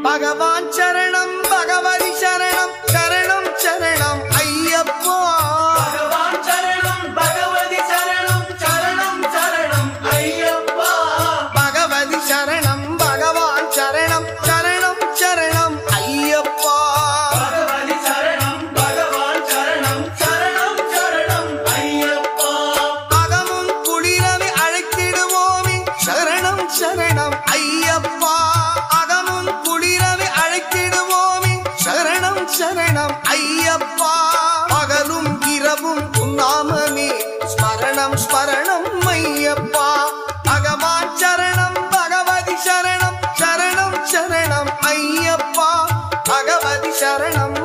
பகவான் சரணம் பகவதி சரணம் சரணம் சரணம் ஐயப்பா பகவான் சரணம் பகவதி சரணம் சரணம் சரணம் ஐயப்பா பகவதி சரணம் பகவான் சரணம் சரணம் சரணம் ஐயப்பா பகவதி சரணம் பகவான் சரணம் சரணம் சரணம் ஐயப்பா அகமும் குளிரவி அழைத்திடுவோமே சரணம் சரணம் ஐயப்பா அகமும் குளிரவி அழைத்திடுவோமே சரணம் சரணம் ஐயப்பா பகலும் இரவும் உன்னாமமே ஸ்மரணம் ஸ்மரணம் ஐயப்பா பகவான் சரணம் பகவதி சரணம் சரணம் சரணம் ஐயப்பா பகவதி சரணம்